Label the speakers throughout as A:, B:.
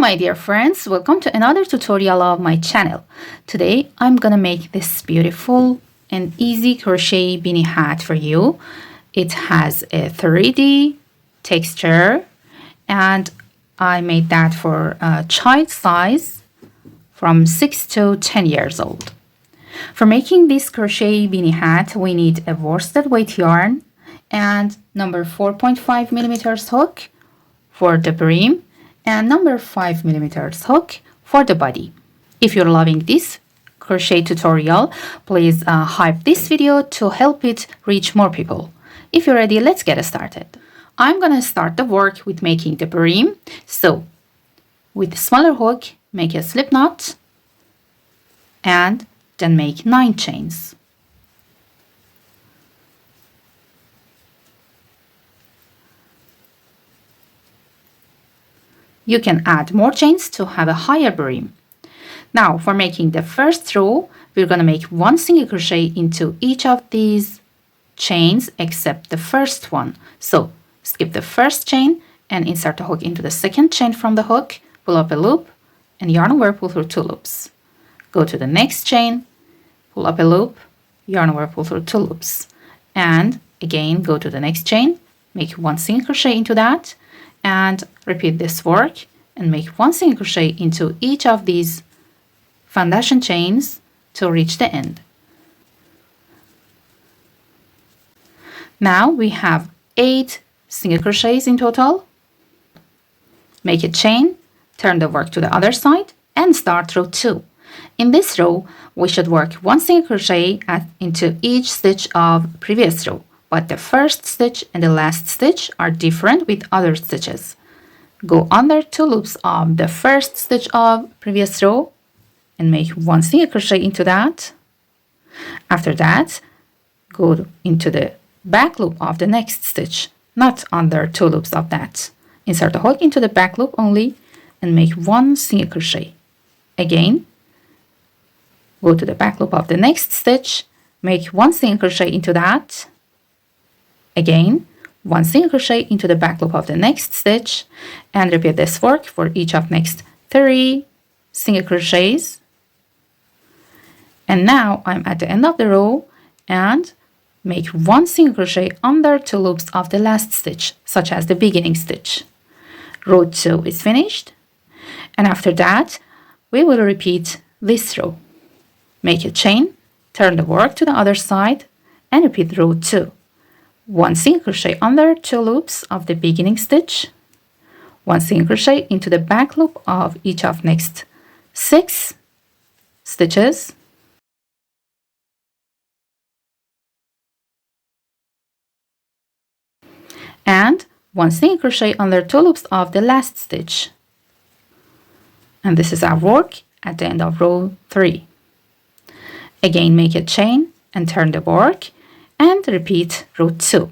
A: my dear friends, welcome to another tutorial of my channel. Today I'm gonna make this beautiful and easy crochet beanie hat for you. It has a 3D texture and I made that for a child size from 6 to 10 years old. For making this crochet beanie hat, we need a worsted weight yarn and number 4.5 millimeters hook for the brim and number 5 millimeters hook for the body. If you're loving this crochet tutorial, please hype this video to help it reach more people. If you're ready, let's get started. I'm gonna start the work with making the brim. So with the smaller hook, make a slip knot and then make 9 chains. You can add more chains to have a higher brim. Now for making the first row, we're going to make 1 single crochet into each of these chains except the first one. So skip the first chain and insert the hook into the second chain from the hook, pull up a loop and yarn over, pull through 2 loops. Go to the next chain, pull up a loop, yarn over, pull through 2 loops. And again, go to the next chain, make 1 single crochet into that, and repeat this work and make 1 single crochet into each of these foundation chains to reach the end. Now we have 8 single crochets in total. Make a chain, turn the work to the other side and start row 2. In this row, we should work 1 single crochet into each stitch of previous row. But the first stitch and the last stitch are different with other stitches. Go under 2 loops of the first stitch of previous row and make 1 single crochet into that. After that, go into the back loop of the next stitch, not under 2 loops of that. Insert the hook into the back loop only and make 1 single crochet. Again, go to the back loop of the next stitch, make 1 single crochet into that. Again, 1 single crochet into the back loop of the next stitch and repeat this work for each of next 3 single crochets. And now I'm at the end of the row and make 1 single crochet under 2 loops of the last stitch, such as the beginning stitch. Row 2 is finished. And after that, we will repeat this row. Make a chain, turn the work to the other side and repeat row 2. 1 single crochet under 2 loops of the beginning stitch, 1 single crochet into the back loop of each of next 6 stitches, and 1 single crochet under 2 loops of the last stitch. And this is our work at the end of row 3. Again, make a chain and turn the work and repeat row 2.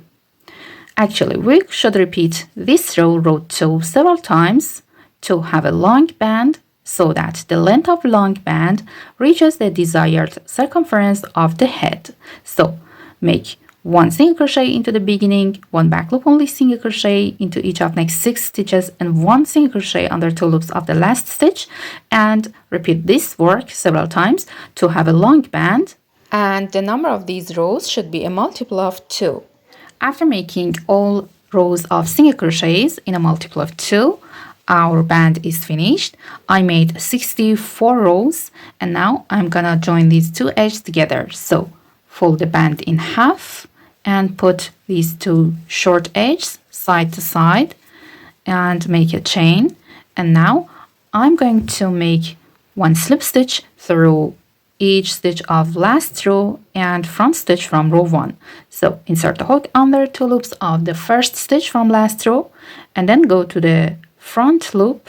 A: Actually, we should repeat this row 2 several times to have a long band so that the length of long band reaches the desired circumference of the head. So make 1 single crochet into the beginning, 1 back loop only single crochet into each of next 6 stitches and 1 single crochet under 2 loops of the last stitch and repeat this work several times to have a long band. And the number of these rows should be a multiple of 2. After making all rows of single crochets in a multiple of 2, our band is finished. I made 64 rows and now I'm gonna join these 2 edges together. So fold the band in half and put these 2 short edges side to side and make a chain. And now I'm going to make 1 slip stitch through each stitch of last row and front stitch from row 1. So insert the hook under 2 loops of the first stitch from last row and then go to the front loop,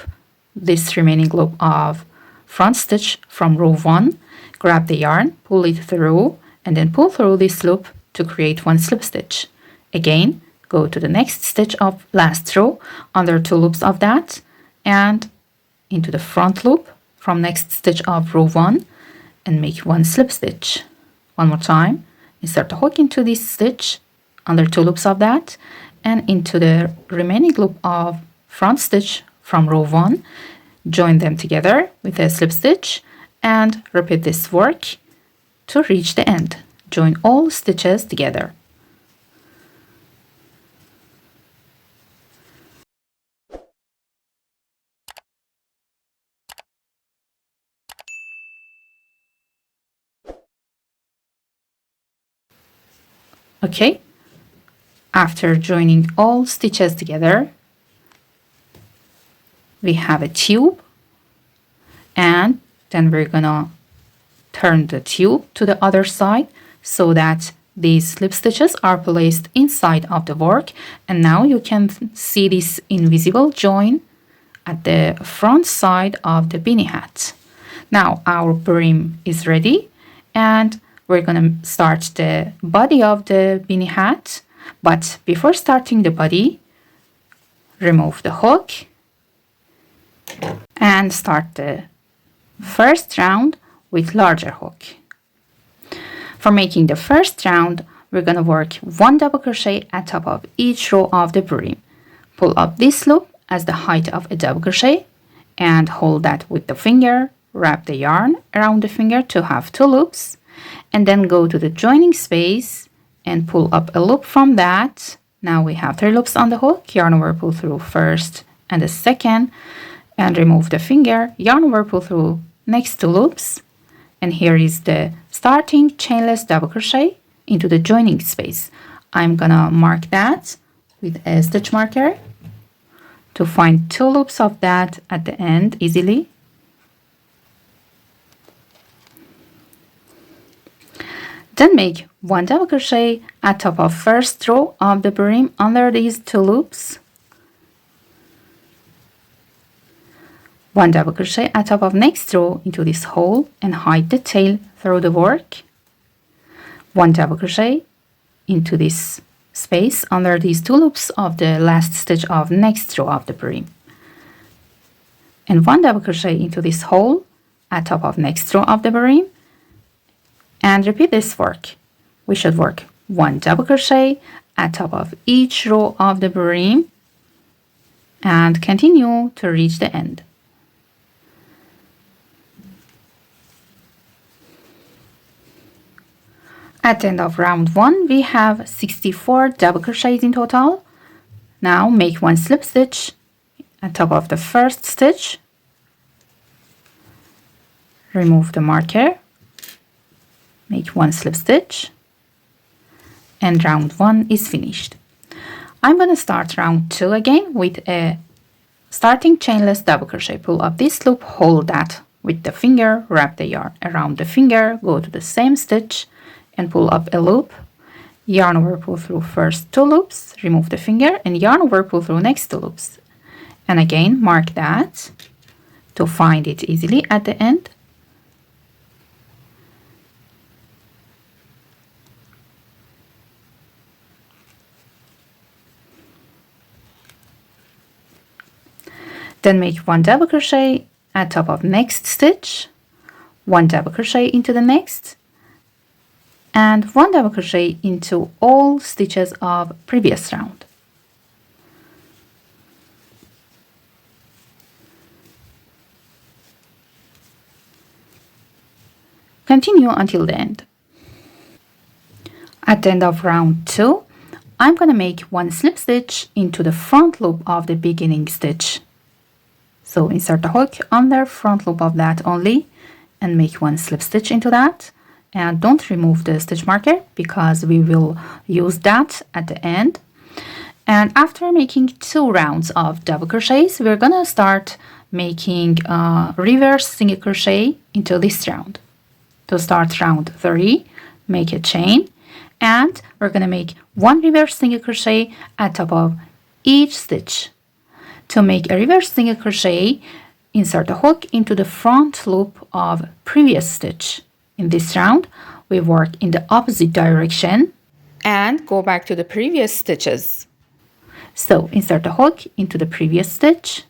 A: this remaining loop of front stitch from row 1, grab the yarn, pull it through and then pull through this loop to create 1 slip stitch. Again, go to the next stitch of last row under 2 loops of that and into the front loop from next stitch of row 1 and make 1 slip stitch. One more time, insert the hook into this stitch under 2 loops of that and into the remaining loop of front stitch from row 1, join them together with a slip stitch and repeat this work to reach the end. Join all stitches together. Okay, after joining all stitches together, we have a tube, and then we're gonna turn the tube to the other side so that these slip stitches are placed inside of the work. And now you can see this invisible join at the front side of the beanie hat. Now our brim is ready, and we're gonna start the body of the beanie hat. But before starting the body, remove the hook and start the first round with larger hook. For making the first round, we're gonna work 1 double crochet at top of each row of the brim. Pull up this loop as the height of a double crochet and hold that with the finger. Wrap the yarn around the finger to have 2 loops, and then go to the joining space and pull up a loop from that. Now we have 3 loops on the hook. Yarn over, pull through first and the second, and remove the finger. Yarn over, pull through next 2 loops, and here is the starting chainless double crochet into the joining space. I'm gonna mark that with a stitch marker to find 2 loops of that at the end easily. Then make 1 double crochet at top of first row of the brim under these 2 loops. 1 double crochet at top of next row into this hole and hide the tail through the work. 1 double crochet into this space under these 2 loops of the last stitch of next row of the brim. And 1 double crochet into this hole at top of next row of the brim. And repeat this work. We should work 1 double crochet at top of each row of the brim and continue to reach the end. At the end of round 1, we have 64 double crochets in total. Now make 1 slip stitch at top of the first stitch. Remove the marker. Make 1 slip stitch, and round 1 is finished. I'm going to start round 2 again with a starting chainless double crochet. Pull up this loop, hold that with the finger, wrap the yarn around the finger, go to the same stitch and pull up a loop. Yarn over, pull through first 2 loops, remove the finger, and yarn over, pull through next 2 loops. And again, mark that to find it easily at the end. Then make 1 double crochet at top of next stitch, 1 double crochet into the next, and 1 double crochet into all stitches of previous round. Continue until the end. At the end of round 2, I'm going to make 1 slip stitch into the front loop of the beginning stitch. So insert the hook under front loop of that only and make 1 slip stitch into that. And don't remove the stitch marker because we will use that at the end. And after making 2 rounds of double crochets, we're gonna start making reverse single crochet into this round. To start round 3, make a chain, and we're gonna make 1 reverse single crochet at top of each stitch. To make a reverse single crochet, insert the hook into the front loop of previous stitch. In this round, we work in the opposite direction and go back to the previous stitches. So insert the hook into the previous stitch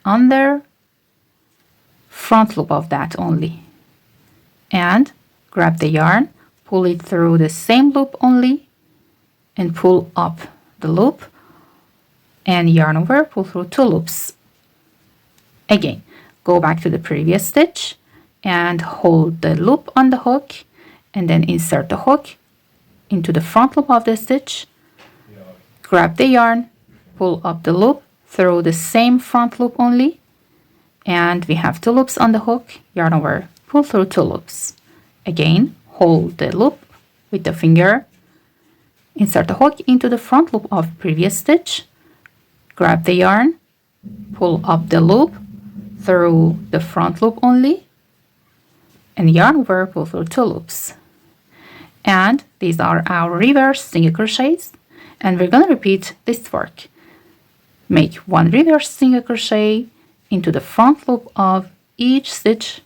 A: under front loop of that only, and grab the yarn, pull it through the same loop only, and pull up the loop, and yarn over, pull through 2 loops. Again, go back to the previous stitch and hold the loop on the hook, and then insert the hook into the front loop of the stitch, grab the yarn, pull up the loop through the same front loop only, and we have 2 loops on the hook, yarn over, pull through 2 loops. Again, hold the loop with the finger, insert the hook into the front loop of previous stitch, grab the yarn, pull up the loop through the front loop only, and yarn over, pull through 2 loops. And these are our reverse single crochets, and we're going to repeat this work. Make 1 reverse single crochet into the front loop of each stitch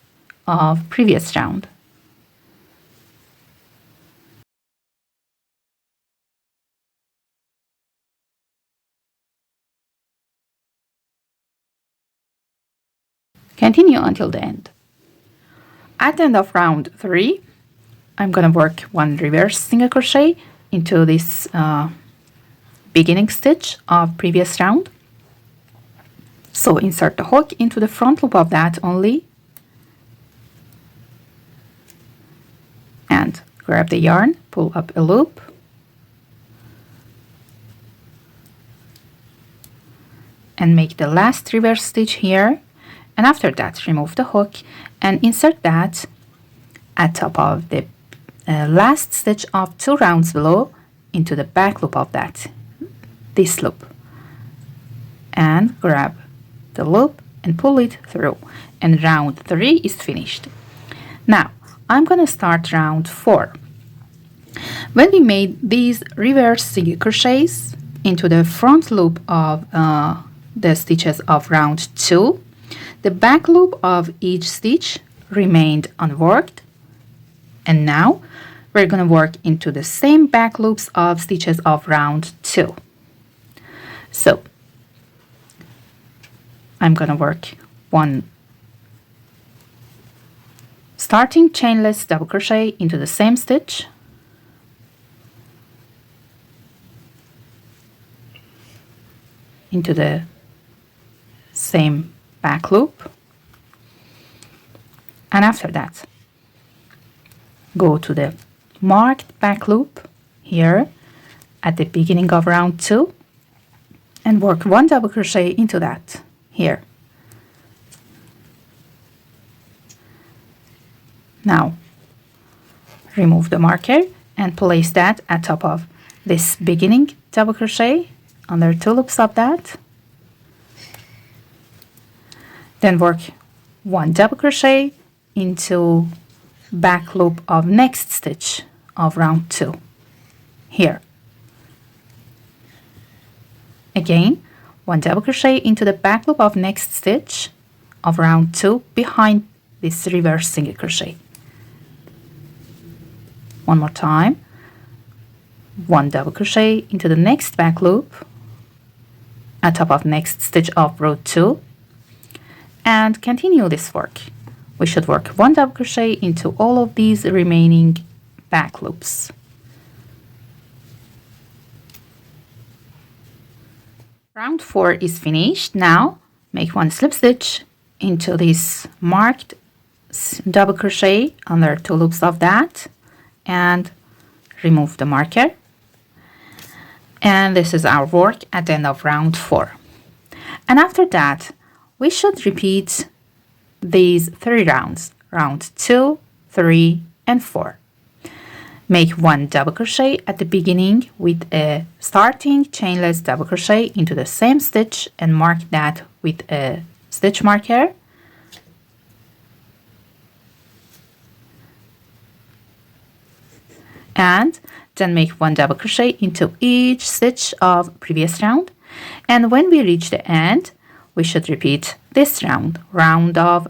A: of previous round. Continue until the end. At the end of round 3, I'm gonna work 1 reverse single crochet into this beginning stitch of previous round. So insert the hook into the front loop of that only, and grab the yarn, pull up a loop, and make the last reverse stitch here. And after that, remove the hook and insert that at top of the last stitch of 2 rounds below into the back loop of this loop, and grab the loop and pull it through, and round 3 is finished. Now I'm gonna start round 4. When we made these reverse single crochets into the front loop of the stitches of round 2, the back loop of each stitch remained unworked, and now we're going to work into the same back loops of stitches of round 2. So I'm going to work 1 starting chainless double crochet into the same stitch, into the same back loop, and after that go to the marked back loop here at the beginning of round 2 and work 1 double crochet into that here. Now remove the marker and place that at top of this beginning double crochet under 2 loops of that. Then work 1 double crochet into back loop of next stitch of round 2 here. Again, 1 double crochet into the back loop of next stitch of round 2 behind this reverse single crochet. One more time, 1 double crochet into the next back loop at top of next stitch of row 2, and continue this work. We should work 1 double crochet into all of these remaining back loops. Round 4 is finished. Now make 1 slip stitch into this marked double crochet under 2 loops of that, and remove the marker. And this is our work at the end of round 4. And after that, we should repeat these 3 rounds, round 2, 3, and 4. Make 1 double crochet at the beginning with a starting chainless double crochet into the same stitch and mark that with a stitch marker. And then make 1 double crochet into each stitch of previous round. And when we reach the end, we should repeat this round of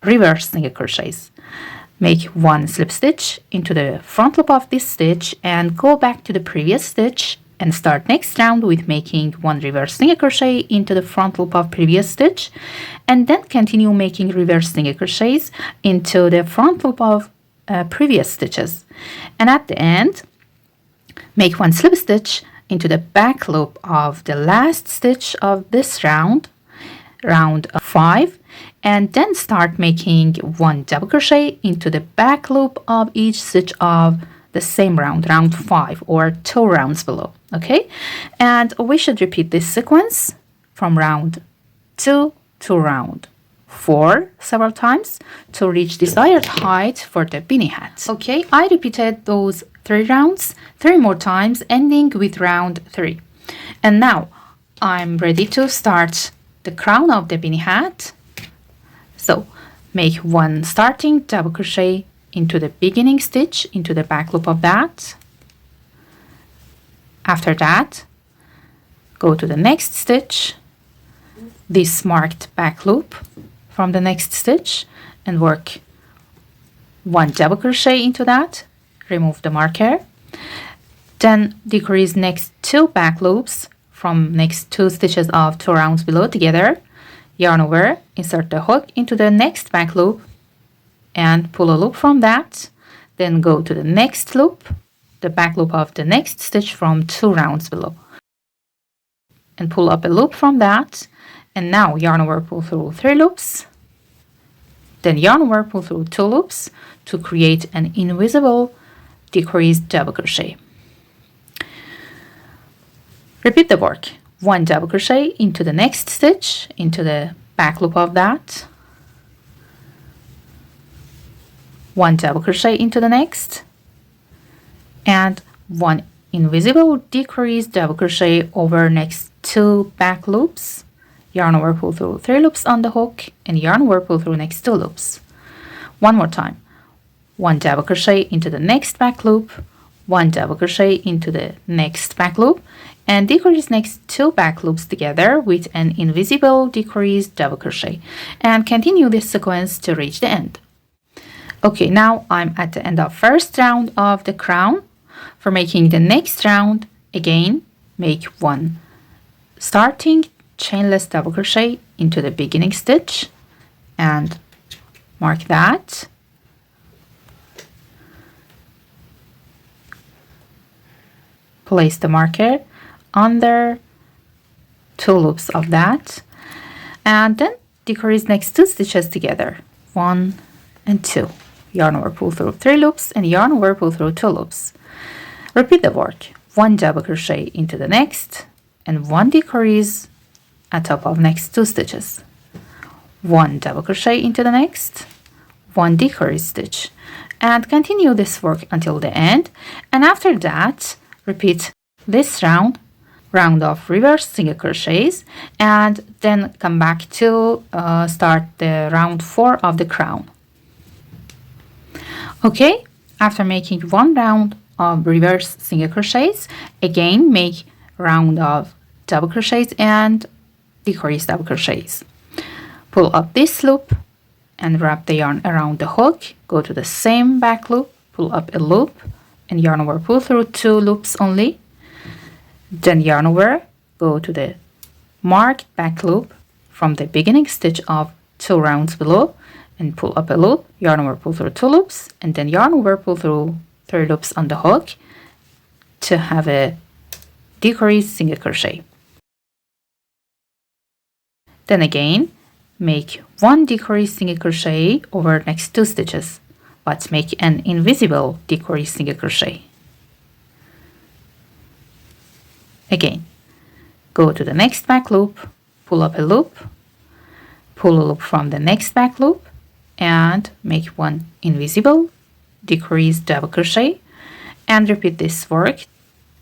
A: reverse single crochets. Make 1 slip stitch into the front loop of this stitch and go back to the previous stitch and start next round with making 1 reverse single crochet into the front loop of previous stitch, and then continue making reverse single crochets into the front loop of previous stitches. And at the end, make 1 slip stitch into the back loop of the last stitch of this round 5, and then start making 1 double crochet into the back loop of each stitch of the same round 5 or 2 rounds below. Okay, and we should repeat this sequence from round 2 to round 4 several times to reach desired height for the beanie hat. Okay, I repeated those 3 rounds 3 more times, ending with round 3. And now I'm ready to start the crown of the beanie hat. So make 1 starting double crochet into the beginning stitch into the back loop of that. After that, go to the next stitch, this marked back loop from the next stitch, and work 1 double crochet into that, remove the marker, then decrease next 2 back loops from next 2 stitches of 2 rounds below together, yarn over, insert the hook into the next back loop and pull a loop from that, then go to the next loop, the back loop of the next stitch from 2 rounds below, and pull up a loop from that, and now yarn over, pull through 3 loops, then yarn over, pull through 2 loops to create an invisible decreased double crochet. Repeat the work. 1 double crochet into the next stitch into the back loop of that, 1 double crochet into the next, and 1 invisible decreased double crochet over next 2 back loops, yarn over, pull through 3 loops on the hook, and yarn over, pull through next 2 loops. One more time. 1 double crochet into the next back loop, 1 double crochet into the next back loop, and decrease next 2 back loops together with an invisible decreased double crochet, and continue this sequence to reach the end. Okay, now I'm at the end of first round of the crown. For making the next round, again make 1 starting chainless double crochet into the beginning stitch and mark that. Place the marker under 2 loops of that, and then decrease next 2 stitches together, 1 and 2. Yarn over, pull through 3 loops, and yarn over, pull through 2 loops. Repeat the work. 1 double crochet into the next, and 1 decrease at top of next 2 stitches. 1 double crochet into the next, 1 decrease stitch, and continue this work until the end. And after that, repeat this round of reverse single crochets, and then come back to start the round 4 of the crown. Okay, after making 1 round of reverse single crochets, again make round of double crochets and decrease double crochets. Pull up this loop and wrap the yarn around the hook, go to the same back loop, pull up a loop, and yarn over, pull through 2 loops only, then yarn over, go to the marked back loop from the beginning stitch of 2 rounds below, and pull up a loop, yarn over, pull through 2 loops, and then yarn over, pull through 3 loops on the hook to have a decreased single crochet. Then again make 1 decreased single crochet over next 2 stitches, but make an invisible decreased single crochet. Again, go to the next back loop, pull up a loop, pull a loop from the next back loop, and make 1 invisible decreased double crochet, and repeat this work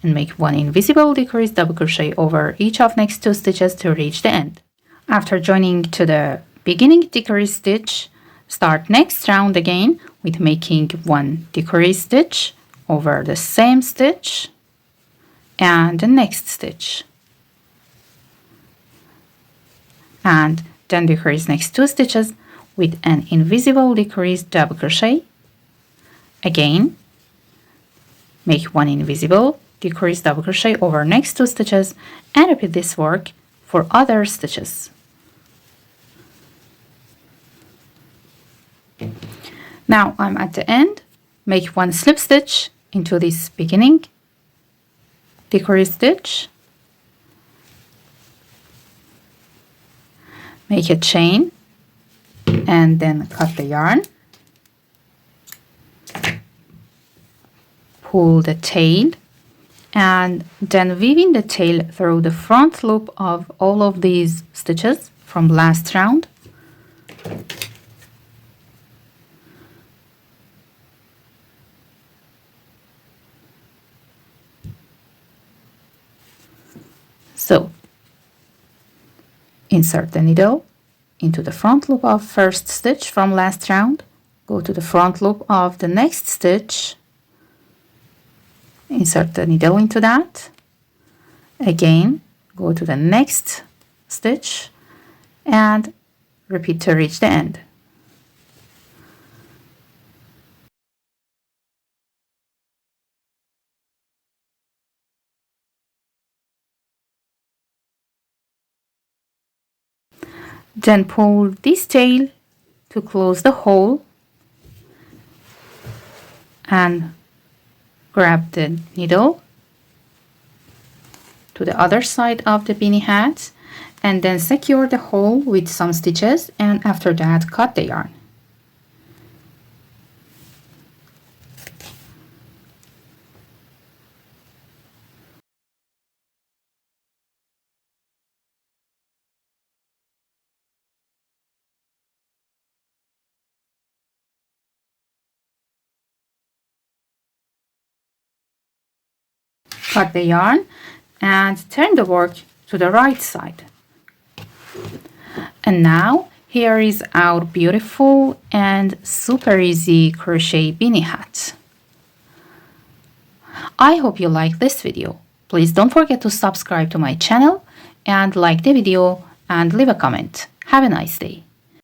A: and make 1 invisible decreased double crochet over each of next 2 stitches to reach the end. After joining to the beginning decrease stitch, start next round again with making 1 decrease stitch over the same stitch and the next stitch, and then decrease next 2 stitches with an invisible decreased double crochet. Again, make 1 invisible decreased double crochet over next 2 stitches, and repeat this work for other stitches. Now I'm at the end. Make 1 slip stitch into this beginning decrease stitch, make a chain, and then cut the yarn, pull the tail, and then weaving the tail through the front loop of all of these stitches from last round. So insert the needle into the front loop of first stitch from last round, go to the front loop of the next stitch, insert the needle into that, again go to the next stitch and repeat to reach the end. Then pull this tail to close the hole and grab the needle to the other side of the beanie hat and then secure the hole with some stitches, and after that cut the yarn. Cut the yarn and turn the work to the right side. And now here is our beautiful and super easy crochet beanie hat. I hope you like this video. Please don't forget to subscribe to my channel and like the video and leave a comment. Have a nice day.